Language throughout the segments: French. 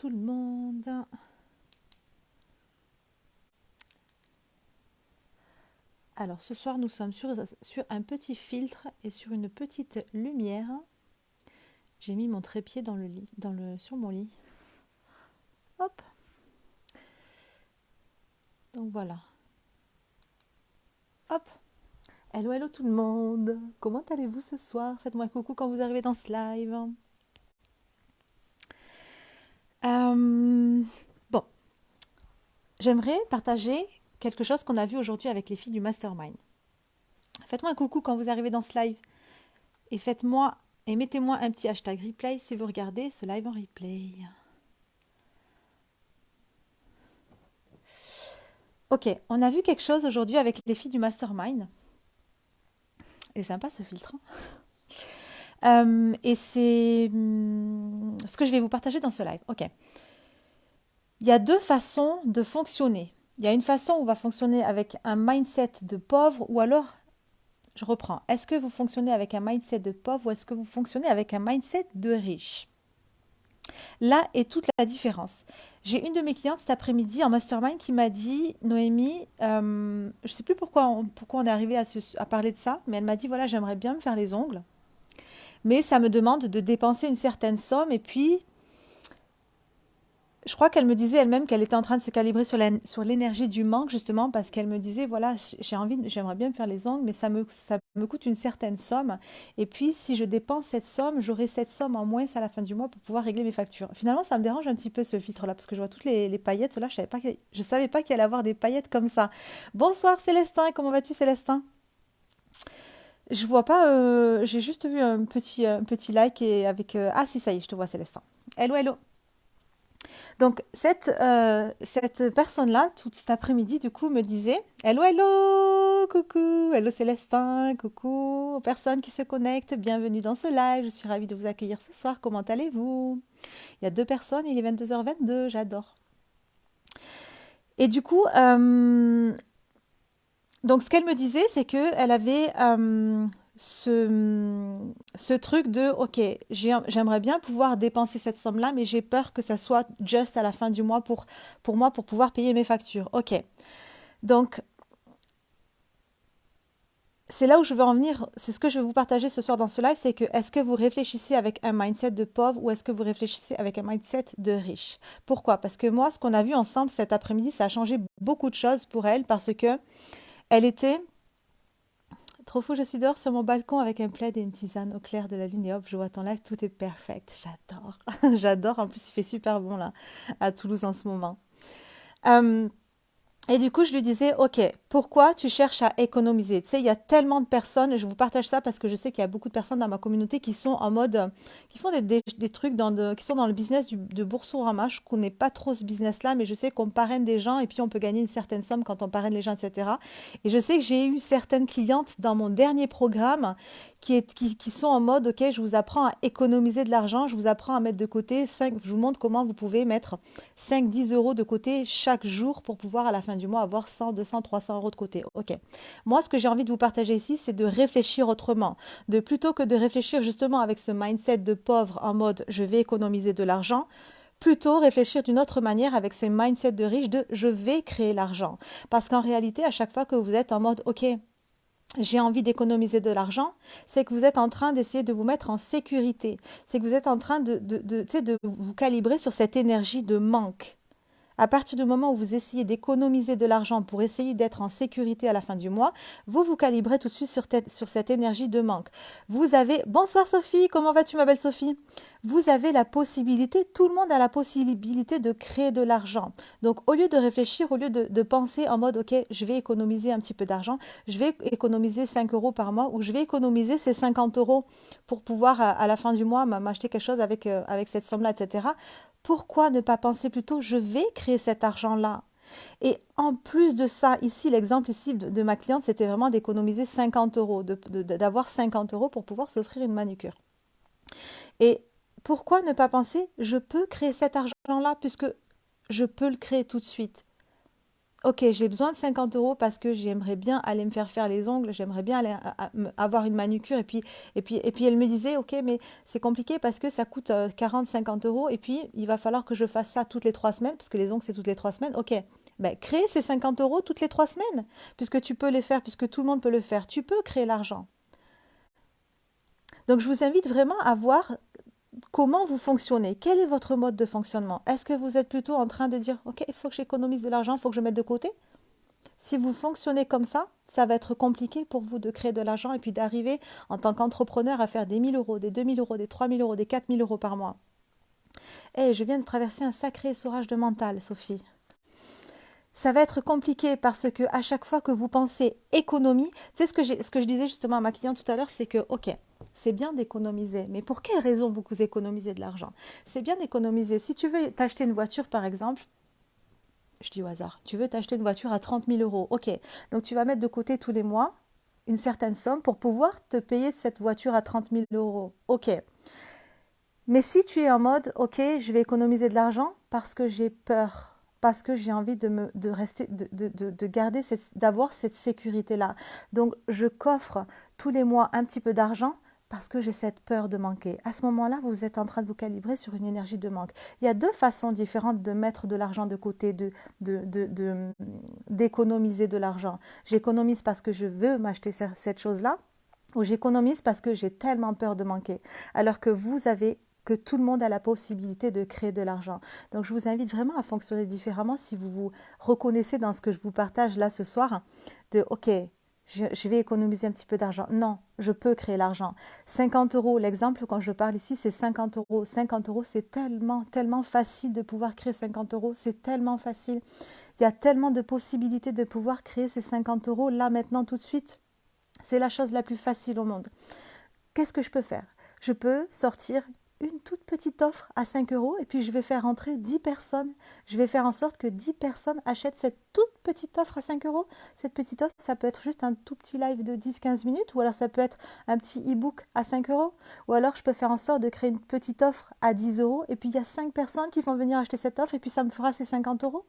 tout le monde. Alors ce soir nous sommes sur un petit filtre et sur une petite lumière. J'ai mis mon trépied dans le lit, sur mon lit. Hop. Donc voilà. Hop. Hello, hello tout le monde. Comment allez-vous ce soir? Faites-moi coucou quand vous arrivez dans ce live. Bon, j'aimerais partager quelque chose qu'on a vu aujourd'hui avec les filles du Mastermind. Faites-moi un coucou quand vous arrivez dans ce live et mettez-moi un petit hashtag replay si vous regardez ce live en replay. Ok, on a vu quelque chose aujourd'hui avec les filles du Mastermind. Et sympa ce filtre. Et c'est ce que je vais vous partager dans ce live. Ok. Il y a deux façons de fonctionner. Il y a une façon où on va fonctionner avec un mindset de pauvre ou alors, je reprends, est-ce que vous fonctionnez avec un mindset de pauvre ou est-ce que vous fonctionnez avec un mindset de riche? Là est toute la différence. J'ai une de mes clientes cet après-midi en mastermind qui m'a dit, Noémie, je ne sais plus pourquoi on est arrivé à parler de ça, mais elle m'a dit, voilà, j'aimerais bien me faire les ongles, mais ça me demande de dépenser une certaine somme et puis je crois qu'elle me disait elle-même qu'elle était en train de se calibrer sur l'énergie du manque, justement, parce qu'elle me disait, voilà, j'aimerais bien me faire les ongles, mais ça me coûte une certaine somme. Et puis, si je dépense cette somme, j'aurai cette somme en moins à la fin du mois pour pouvoir régler mes factures. Finalement, ça me dérange un petit peu ce filtre-là, parce que je vois toutes les paillettes. Là, je savais pas qu'il allait avoir des paillettes comme ça. Bonsoir Célestin, comment vas-tu Célestin? Je vois pas, j'ai juste vu un petit like et avec... Ah si, ça y est, je te vois Célestin. Hello, hello. Donc, cette personne-là, tout cet après-midi, du coup, me disait hello, hello, coucou, hello Célestin, coucou aux personnes qui se connectent, bienvenue dans ce live, je suis ravie de vous accueillir ce soir, comment allez-vous? Il y a deux personnes, il est 22h22, j'adore. Et du coup, donc ce qu'elle me disait, c'est qu'elle avait ce truc de, ok, j'aimerais bien pouvoir dépenser cette somme-là, mais j'ai peur que ça soit juste à la fin du mois pour moi, pour pouvoir payer mes factures. Ok, donc c'est là où je veux en venir, c'est ce que je vais vous partager ce soir dans ce live, c'est que est-ce que vous réfléchissez avec un mindset de pauvre ou est-ce que vous réfléchissez avec un mindset de riche? Pourquoi? Parce que moi, ce qu'on a vu ensemble cet après-midi, ça a changé beaucoup de choses pour elle parce que elle était trop fou, je suis dehors sur mon balcon avec un plaid et une tisane au clair de la lune et hop, je vois ton live, tout est perfect. J'adore. J'adore. En plus, il fait super bon là, à Toulouse en ce moment. Euh, et du coup, je lui disais, OK, pourquoi tu cherches à économiser? Tu sais, il y a tellement de personnes, je vous partage ça parce que je sais qu'il y a beaucoup de personnes dans ma communauté qui sont en mode, qui font des trucs qui sont dans le business de Boursorama. Je connais pas trop ce business-là, mais je sais qu'on parraine des gens et puis on peut gagner une certaine somme quand on parraine les gens, etc. Et je sais que j'ai eu certaines clientes dans mon dernier programme qui sont en mode, OK, je vous apprends à économiser de l'argent, je vous apprends à mettre de côté 5, je vous montre comment vous pouvez mettre 5, 10 € de côté chaque jour pour pouvoir à la fin du mois avoir 100, 200, 300 € de côté. Ok. Moi, ce que j'ai envie de vous partager ici, c'est de réfléchir autrement. De plutôt que de réfléchir justement avec ce mindset de pauvre en mode je vais économiser de l'argent, plutôt réfléchir d'une autre manière avec ce mindset de riche de je vais créer l'argent. Parce qu'en réalité, à chaque fois que vous êtes en mode ok, j'ai envie d'économiser de l'argent, c'est que vous êtes en train d'essayer de vous mettre en sécurité. C'est que vous êtes en train tu sais, de vous calibrer sur cette énergie de manque. À partir du moment où vous essayez d'économiser de l'argent pour essayer d'être en sécurité à la fin du mois, vous vous calibrez tout de suite sur cette énergie de manque. Vous avez... Bonsoir Sophie, comment vas-tu ma belle Sophie? Vous avez la possibilité, tout le monde a la possibilité de créer de l'argent. Donc au lieu de réfléchir, au lieu de penser en mode, ok, je vais économiser un petit peu d'argent, je vais économiser 5 € par mois ou je vais économiser ces 50 € pour pouvoir à la fin du mois m'acheter quelque chose avec cette somme-là, etc. Pourquoi ne pas penser plutôt, je vais créer cet argent-là? Et en plus de ça, ici, l'exemple ici de ma cliente, c'était vraiment d'économiser 50 euros, d'avoir 50 € pour pouvoir s'offrir une manucure. Et pourquoi ne pas penser, je peux créer cet argent-là puisque je peux le créer tout de suite. Ok, j'ai besoin de 50 euros parce que j'aimerais bien aller me faire les ongles, j'aimerais bien aller avoir une manucure. Et puis elle me disait, ok, mais c'est compliqué parce que ça coûte 40, 50 euros. Et puis, il va falloir que je fasse ça toutes les 3 semaines, parce que les ongles, c'est toutes les 3 semaines. Ok, ben, crée ces 50 euros toutes les 3 semaines, puisque tu peux les faire, puisque tout le monde peut le faire. Tu peux créer l'argent. Donc, je vous invite vraiment à voir comment vous fonctionnez. Quel est votre mode de fonctionnement? Est-ce que vous êtes plutôt en train de dire, ok, il faut que j'économise de l'argent, il faut que je mette de côté? Si vous fonctionnez comme ça va être compliqué pour vous de créer de l'argent et puis d'arriver en tant qu'entrepreneur à faire des 1 000 euros, des 2 000 euros, des 3 000 euros, des 4 000 euros par mois. Eh, je viens de traverser un sacré essorage de mental, Sophie. Ça va être compliqué parce que à chaque fois que vous pensez économie, tu sais ce que je disais justement à ma cliente tout à l'heure, c'est que ok, c'est bien d'économiser, mais pour quelle raison vous économisez de l'argent? C'est bien d'économiser. Si tu veux t'acheter une voiture par exemple, je dis au hasard, tu veux t'acheter une voiture à 30 000 euros. Ok, donc tu vas mettre de côté tous les mois une certaine somme pour pouvoir te payer cette voiture à 30 000 euros. Ok, mais si tu es en mode, ok, je vais économiser de l'argent parce que j'ai peur, parce que j'ai envie de rester, de garder, d'avoir cette sécurité-là. Donc, je coffre tous les mois un petit peu d'argent parce que j'ai cette peur de manquer. À ce moment-là, vous êtes en train de vous calibrer sur une énergie de manque. Il y a deux façons différentes de mettre de l'argent de côté, d'économiser de l'argent. J'économise parce que je veux m'acheter cette chose-là, ou j'économise parce que j'ai tellement peur de manquer. Alors que tout le monde a la possibilité de créer de l'argent. Donc je vous invite vraiment à fonctionner différemment si vous vous reconnaissez dans ce que je vous partage là ce soir, de ok, je vais économiser un petit peu d'argent. Non, je peux créer l'argent. 50 euros, l'exemple quand je parle ici, c'est 50 euros. 50 euros, c'est tellement, tellement facile de pouvoir créer 50 euros. C'est tellement facile. Il y a tellement de possibilités de pouvoir créer ces 50 euros là, maintenant, tout de suite. C'est la chose la plus facile au monde. Qu'est-ce que je peux faire? Je peux sortir une toute petite offre à 5 euros et puis je vais faire entrer 10 personnes. Je vais faire en sorte que 10 personnes achètent cette toute petite offre à 5 euros. Cette petite offre, ça peut être juste un tout petit live de 10-15 minutes ou alors ça peut être un petit e-book à 5 euros. Ou alors je peux faire en sorte de créer une petite offre à 10 euros et puis il y a 5 personnes qui vont venir acheter cette offre et puis ça me fera ces 50 euros.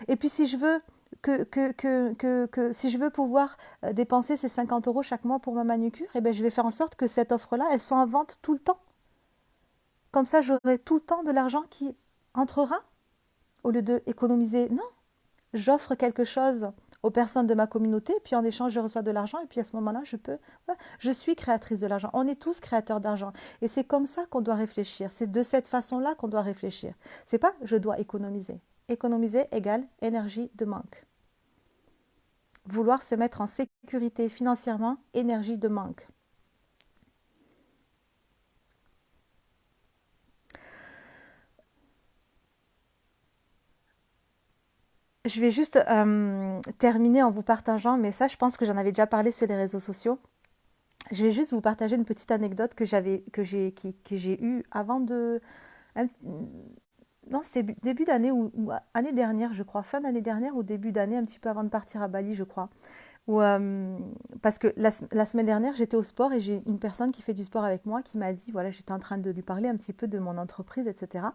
Et puis si je veux si je veux pouvoir dépenser ces 50 euros chaque mois pour ma manucure, eh ben, je vais faire en sorte que cette offre-là, elle soit en vente tout le temps. Comme ça, j'aurai tout le temps de l'argent qui entrera au lieu d'économiser. Non, j'offre quelque chose aux personnes de ma communauté, puis en échange, je reçois de l'argent, et puis à ce moment-là, voilà, je suis créatrice de l'argent. On est tous créateurs d'argent. Et c'est comme ça qu'on doit réfléchir. C'est de cette façon-là qu'on doit réfléchir. C'est pas je dois économiser. Économiser égale énergie de manque. Vouloir se mettre en sécurité financièrement, énergie de manque. Je vais juste terminer en vous partageant, mais ça, je pense que j'en avais déjà parlé sur les réseaux sociaux. Je vais juste vous partager une petite anecdote que j'ai eue avant de... un non, c'était début d'année ou année dernière, je crois, fin d'année dernière ou début d'année, un petit peu avant de partir à Bali, je crois. Ou, parce que la semaine dernière, j'étais au sport et j'ai une personne qui fait du sport avec moi qui m'a dit, voilà, j'étais en train de lui parler un petit peu de mon entreprise, etc.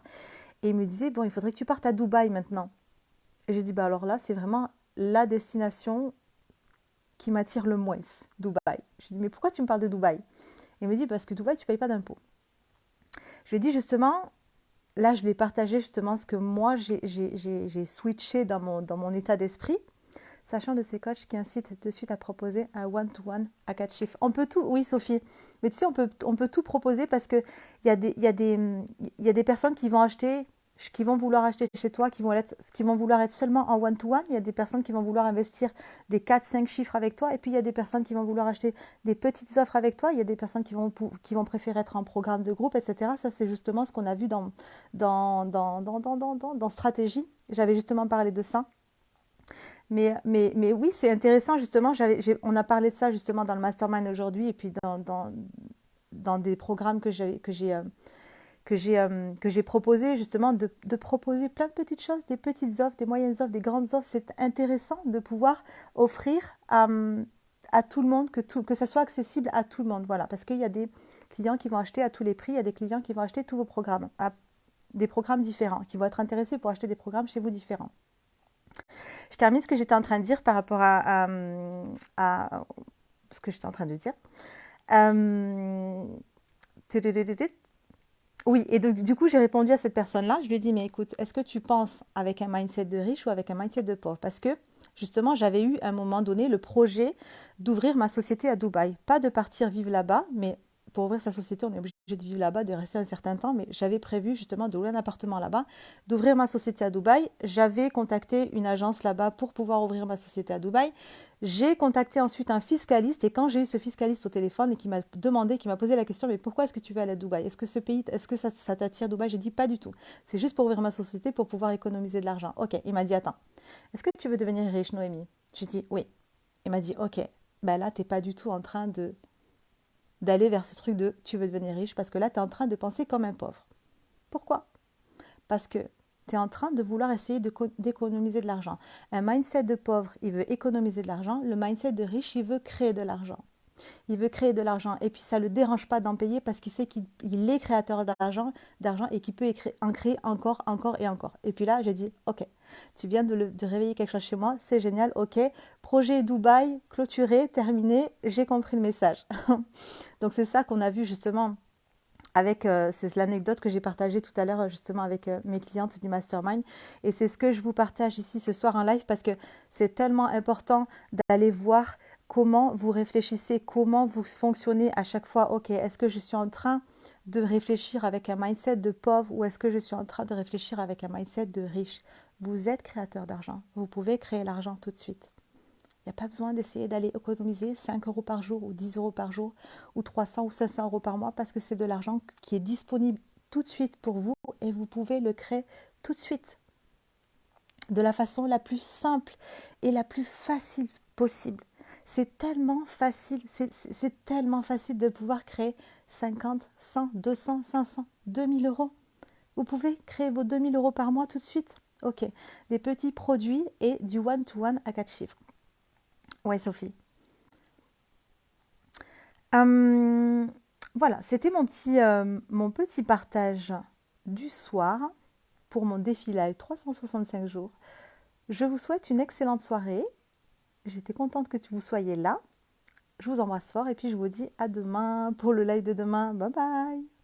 Et il me disait, bon, il faudrait que tu partes à Dubaï maintenant. Et j'ai dit, bah alors là, c'est vraiment la destination qui m'attire le moins, Dubaï. Je lui ai dit, mais pourquoi tu me parles de Dubaï? Il me dit, parce que Dubaï, tu ne payes pas d'impôts. Je lui ai dit, justement, là, je lui ai partagé justement ce que moi, j'ai switché dans mon état d'esprit, sachant de ces coachs qui incitent de suite à proposer un one-to-one à 4 chiffres. On peut tout, oui Sophie, mais tu sais, on peut tout proposer parce qu'il y a des personnes qui vont vouloir acheter chez toi, qui vont vouloir être seulement en one-to-one. Il y a des personnes qui vont vouloir investir des 4-5 chiffres avec toi. Et puis, il y a des personnes qui vont vouloir acheter des petites offres avec toi. Il y a des personnes qui vont préférer être en programme de groupe, etc. Ça, c'est justement ce qu'on a vu dans Stratégie. J'avais justement parlé de ça. Mais oui, c'est intéressant, justement. On a parlé de ça, justement, dans le mastermind aujourd'hui et puis dans des programmes que j'ai proposé, justement, de proposer plein de petites choses, des petites offres, des moyennes offres, des grandes offres. C'est intéressant de pouvoir offrir à tout le monde, que ça soit accessible à tout le monde. Voilà, parce qu'il y a des clients qui vont acheter à tous les prix, il y a des clients qui vont acheter tous vos programmes, à des programmes différents, qui vont être intéressés pour acheter des programmes chez vous différents. Je termine ce que j'étais en train de dire par rapport à ce que j'étais en train de dire. Euh, Oui, et donc, du coup, j'ai répondu à cette personne-là. Je lui ai dit, mais écoute, est-ce que tu penses avec un mindset de riche ou avec un mindset de pauvre? Parce que, justement, j'avais eu à un moment donné le projet d'ouvrir ma société à Dubaï. Pas de partir vivre là-bas, mais pour ouvrir sa société, on est obligé de vivre là-bas, de rester un certain temps. Mais j'avais prévu justement de louer un appartement là-bas, d'ouvrir ma société à Dubaï. J'avais contacté une agence là-bas pour pouvoir ouvrir ma société à Dubaï. J'ai contacté ensuite un fiscaliste et quand j'ai eu ce fiscaliste au téléphone et qui m'a demandé, qui m'a posé la question, mais pourquoi est-ce que tu veux aller à Dubaï? Est-ce que ce pays, est-ce que ça t'attire Dubaï? J'ai dit pas du tout. C'est juste pour ouvrir ma société pour pouvoir économiser de l'argent. Ok, il m'a dit attends, est-ce que tu veux devenir riche, Noémie? J'ai dit oui. Il m'a dit ok, ben là t'es pas du tout en train de d'aller vers ce truc de tu veux devenir riche parce que là tu es en train de penser comme un pauvre. Pourquoi? Parce que tu es en train de vouloir essayer d'économiser de l'argent. Un mindset de pauvre, il veut économiser de l'argent. Le mindset de riche, il veut créer de l'argent. Il veut créer de l'argent. Et puis, ça ne le dérange pas d'en payer parce qu'il sait qu'il est créateur d'argent et qu'il peut en créer encore, encore et encore. Et puis là, j'ai dit, OK, tu viens de réveiller quelque chose chez moi, c'est génial, OK. Projet Dubaï, clôturé, terminé, j'ai compris le message. Donc, c'est ça qu'on a vu justement avec, c'est l'anecdote que j'ai partagée tout à l'heure justement avec mes clientes du mastermind et c'est ce que je vous partage ici ce soir en live parce que c'est tellement important d'aller voir comment vous réfléchissez, comment vous fonctionnez à chaque fois. Ok, est-ce que je suis en train de réfléchir avec un mindset de pauvre ou est-ce que je suis en train de réfléchir avec un mindset de riche? Vous êtes créateur d'argent, vous pouvez créer l'argent tout de suite. Il n'y a pas besoin d'essayer d'aller économiser 5 euros par jour ou 10 euros par jour ou 300 ou 500 euros par mois parce que c'est de l'argent qui est disponible tout de suite pour vous et vous pouvez le créer tout de suite de la façon la plus simple et la plus facile possible. C'est tellement facile, c'est tellement facile de pouvoir créer 50, 100, 200, 500, 2000 euros. Vous pouvez créer vos 2000 euros par mois tout de suite. Ok, des petits produits et du one-to-one à 4 chiffres. Ouais, Sophie. Hum, voilà, c'était mon petit partage du soir pour mon défi live 365 jours. Je vous souhaite une excellente soirée. J'étais contente que vous soyez là. Je vous embrasse fort et puis je vous dis à demain pour le live de demain. Bye bye.